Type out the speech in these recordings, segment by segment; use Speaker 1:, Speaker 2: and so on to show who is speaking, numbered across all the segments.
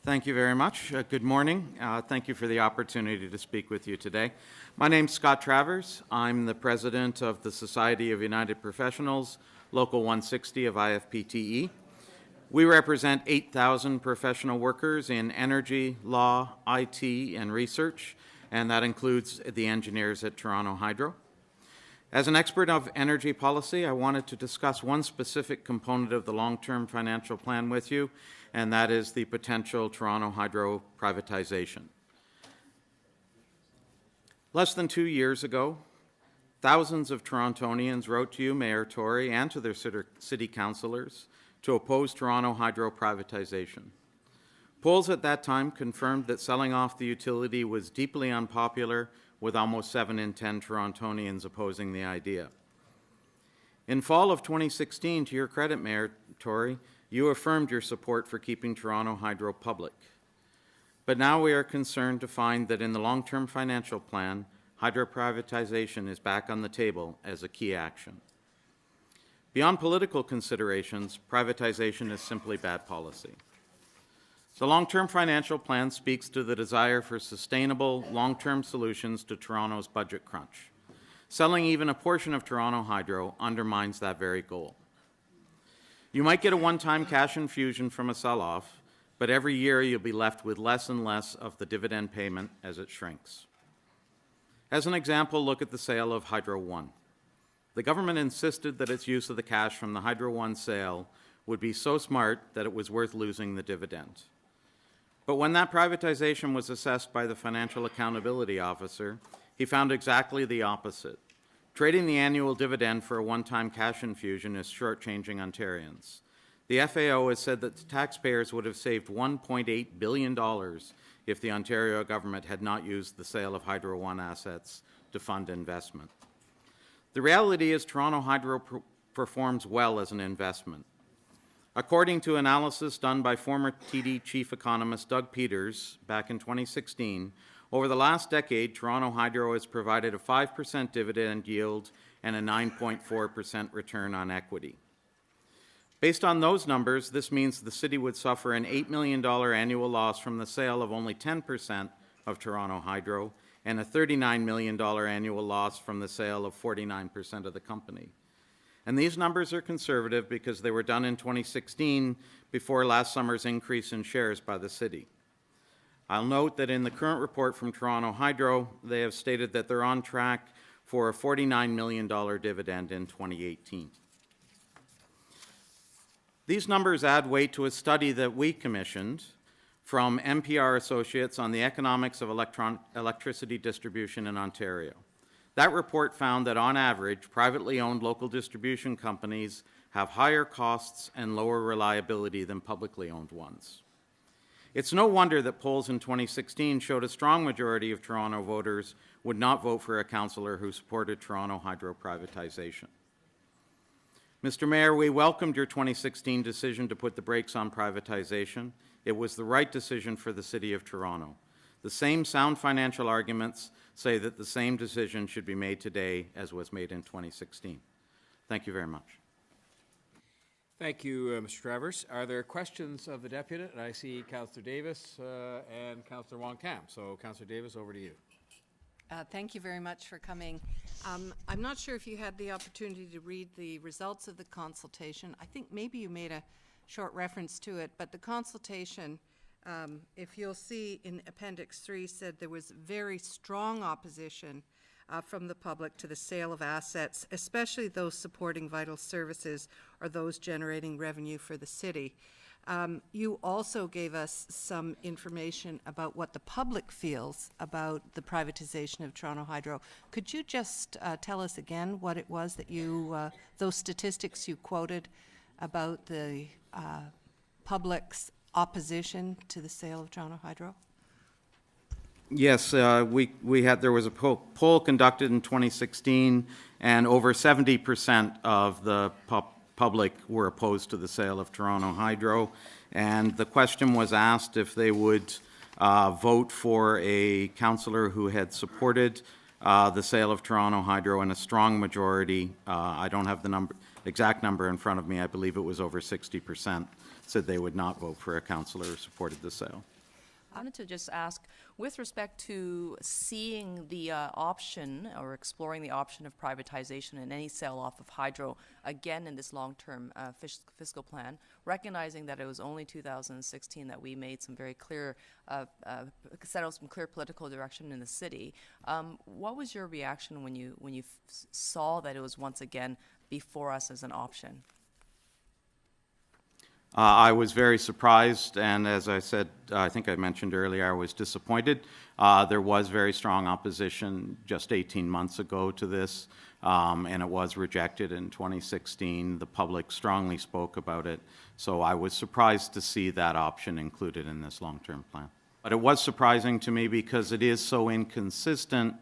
Speaker 1: Thank you very much. Good morning. Thank you for the opportunity to speak with you today. My name's Scott Travers. I'm the president of the Society of United Professionals, Local 160 of IFPTE. We represent 8,000 professional workers in energy, law, IT, and research, and that includes the engineers at Toronto Hydro. As an expert of energy policy, I wanted to discuss one specific component of the long-term financial plan with you, and that is the potential Toronto Hydro privatization. Less than 2 years ago, thousands of Torontonians wrote to you, Mayor Tory, and to their city councillors to oppose Toronto Hydro privatization. Polls at that time confirmed that selling off the utility was deeply unpopular, with almost 7 in 10 Torontonians opposing the idea. In fall of 2016, to your credit, Mayor Tory, you affirmed your support for keeping Toronto Hydro public. But now we are concerned to find that in the long-term financial plan, hydro privatization is back on the table as a key action. Beyond political considerations, privatization is simply bad policy. The long-term financial plan speaks to the desire for sustainable, long-term solutions to Toronto's budget crunch. Selling even a portion of Toronto Hydro undermines that very goal. You might get a one-time cash infusion from a sell-off, but every year you'll be left with less and less of the dividend payment as it shrinks. As an example, look at the sale of Hydro One. The government insisted that its use of the cash from the Hydro One sale would be so smart that it was worth losing the dividend. But when that privatization was assessed by the Financial Accountability Officer, he found exactly the opposite. Trading the annual dividend for a one-time cash infusion is shortchanging Ontarians. The FAO has said that the taxpayers would have saved $1.8 billion if the Ontario government had not used the sale of Hydro One assets to fund investment. The reality is Toronto Hydro performs well as an investment. According to analysis done by former TD chief economist Doug Peters back in 2016, over the last decade, Toronto Hydro has provided a 5% dividend yield and a 9.4% return on equity. Based on those numbers, this means the city would suffer an $8 million annual loss from the sale of only 10% of Toronto Hydro and a $39 million annual loss from the sale of 49% of the company. And these numbers are conservative because they were done in 2016 before last summer's increase in shares by the city. I'll note that in the current report from Toronto Hydro, they have stated that they're on track for a $49 million dividend in 2018. These numbers add weight to a study that we commissioned from NPR Associates on the economics of electricity distribution in Ontario. That report found that on average, privately owned local distribution companies have higher costs and lower reliability than publicly owned ones. It's no wonder that polls in 2016 showed a strong majority of Toronto voters would not vote for a councillor who supported Toronto Hydro privatization. Mr. Mayor, we welcomed your 2016 decision to put the brakes on privatization. It was the right decision for the City of Toronto. The same sound financial arguments say that the same decision should be made today as was made in 2016. Thank you very much.
Speaker 2: Thank you, Mr. Travers. Are there questions of the deputy? I see Councillor Davis and Councillor Wong-Tam. So, Councillor Davis, over to you.
Speaker 3: Thank you very much for coming. I'm not sure if you had the opportunity to read the results of the consultation. I think maybe you made a short reference to it, but the consultation, if you'll see in Appendix 3, said there was very strong opposition from the public to the sale of assets, especially those supporting vital services or those generating revenue for the city. You also gave us some information about what the public feels about the privatization of Toronto Hydro. Could you just tell us again what it was that you, those statistics you quoted about the public's opposition to the sale of Toronto Hydro?
Speaker 1: Yes, there was a poll conducted in 2016, and over 70% of the public were opposed to the sale of Toronto Hydro. And the question was asked if they would vote for a councillor who had supported the sale of Toronto Hydro, and a strong majority, I don't have the exact number in front of me, I believe it was over 60%, said they would not vote for a councillor who supported the sale.
Speaker 4: I wanted to just ask, with respect to seeing the option or exploring the option of privatization and any sell-off of hydro, again in this long-term fiscal plan, recognizing that it was only 2016 that we made some very clear, set out some clear political direction in the city. What was your reaction when you saw that it was once again before us as an option?
Speaker 1: I was very surprised, and as I said, I think I mentioned earlier, I was disappointed. There was very strong opposition just 18 months ago to this, and it was rejected in 2016. The public strongly spoke about it, so I was surprised to see that option included in this long-term plan. But it was surprising to me because it is so inconsistent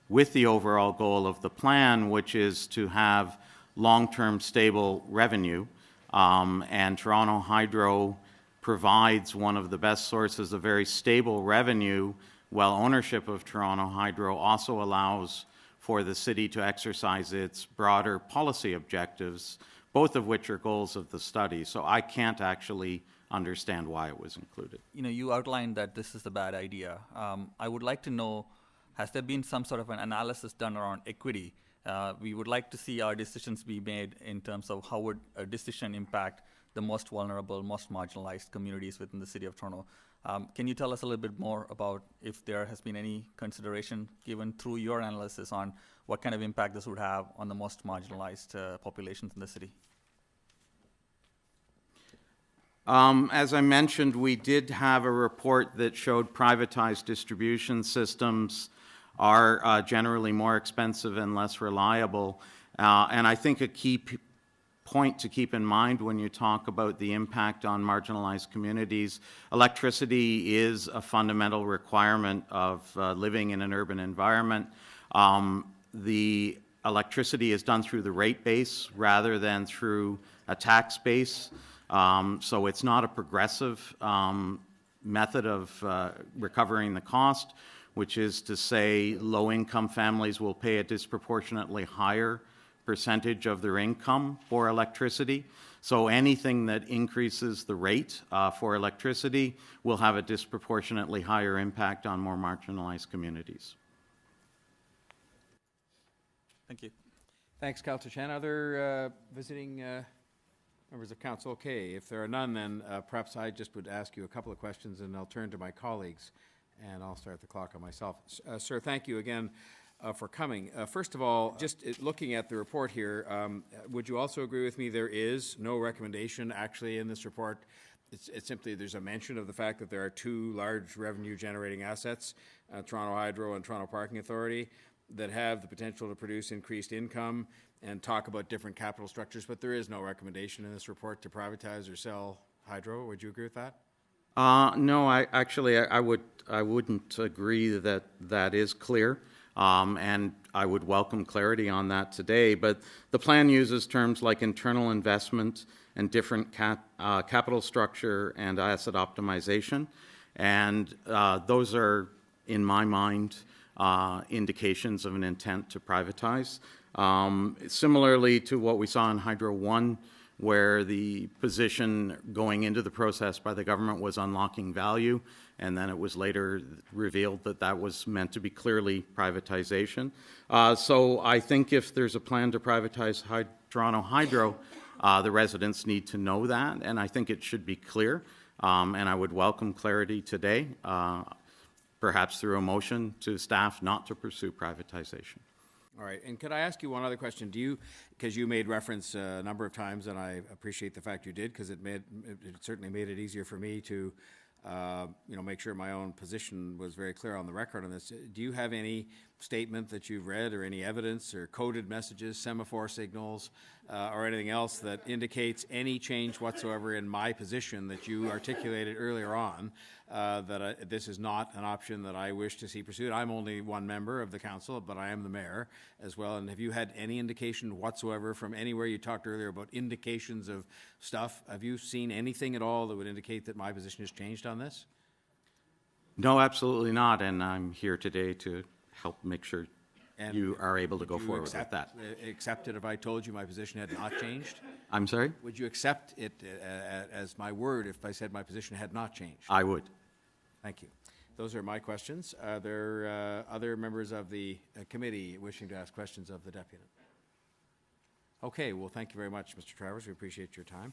Speaker 1: with the overall goal of the plan, which is to have long-term stable revenue. And Toronto Hydro provides one of the best sources of very stable revenue, while ownership of Toronto Hydro also allows for the city to exercise its broader policy objectives, both of which are goals of the study. So I can't actually understand why it was included.
Speaker 5: You outlined that this is a bad idea. I would like to know, has there been some sort of an analysis done around equity? We would like to see our decisions be made in terms of how would a decision impact the most vulnerable, most marginalized communities within the city of Toronto. Can you tell us a little bit more about if there has been any consideration given through your analysis on what kind of impact this would have on the most marginalized populations in the city?
Speaker 1: As I mentioned, we did have a report that showed privatized distribution systems are generally more expensive and less reliable. And I think a key point to keep in mind when you talk about the impact on marginalized communities, electricity is a fundamental requirement of living in an urban environment. The electricity is done through the rate base rather than through a tax base. So it's not a progressive method of recovering the cost, which is to say low-income families will pay a disproportionately higher percentage of their income for electricity. So anything that increases the rate for electricity will have a disproportionately higher impact on more marginalized communities.
Speaker 5: Thank you.
Speaker 2: Thanks, Councillor Chan. Other visiting members of council? Okay, if there are none, then perhaps I just would ask you a couple of questions and I'll turn to my colleagues and I'll start the clock on myself. Sir, thank you again for coming. First of all, just looking at the report here, would you also agree with me there is no recommendation actually in this report? It's simply there's a mention of the fact that there are two large revenue generating assets, Toronto Hydro and Toronto Parking Authority, that have the potential to produce increased income and talk about different capital structures, but there is no recommendation in this report to privatize or sell hydro. Would you agree with that?
Speaker 1: No, I wouldn't agree that that is clear, and I would welcome clarity on that today. But the plan uses terms like internal investment and different capital structure and asset optimization, and those are, in my mind, indications of an intent to privatize. Similarly to what we saw in Hydro 1, where the position going into the process by the government was unlocking value, and then it was later revealed that that was meant to be clearly privatization. So I think if there's a plan to privatize Toronto Hydro, the residents need to know that, and I think it should be clear, and I would welcome clarity today, perhaps through a motion to staff not to pursue privatization.
Speaker 2: All right, and could I ask you one other question? Because you made reference a number of times, and I appreciate the fact you did, because it certainly made it easier for me to, make sure my own position was very clear on the record on this. Do you have any statement that you've read, or any evidence, or coded messages, semaphore signals, or anything else that indicates any change whatsoever in my position that you articulated earlier on, that this is not an option that I wish to see pursued? I'm only one member of the council, but I am the mayor as well. And have you had any indication whatsoever from anywhere? You talked earlier about indications of stuff. Have you seen anything at all that would indicate that my position has changed on this?
Speaker 1: No, absolutely not, and I'm here today to help make sure you are able to go forward with that.
Speaker 2: Accept it if I told you my position had not changed?
Speaker 1: I'm sorry?
Speaker 2: Would you accept it as my word if I said my position had not changed?
Speaker 1: I would.
Speaker 2: Thank you. Those are my questions. Are there other members of the committee wishing to ask questions of the deputant? Okay, well, thank you very much, Mr. Travers. We appreciate your time.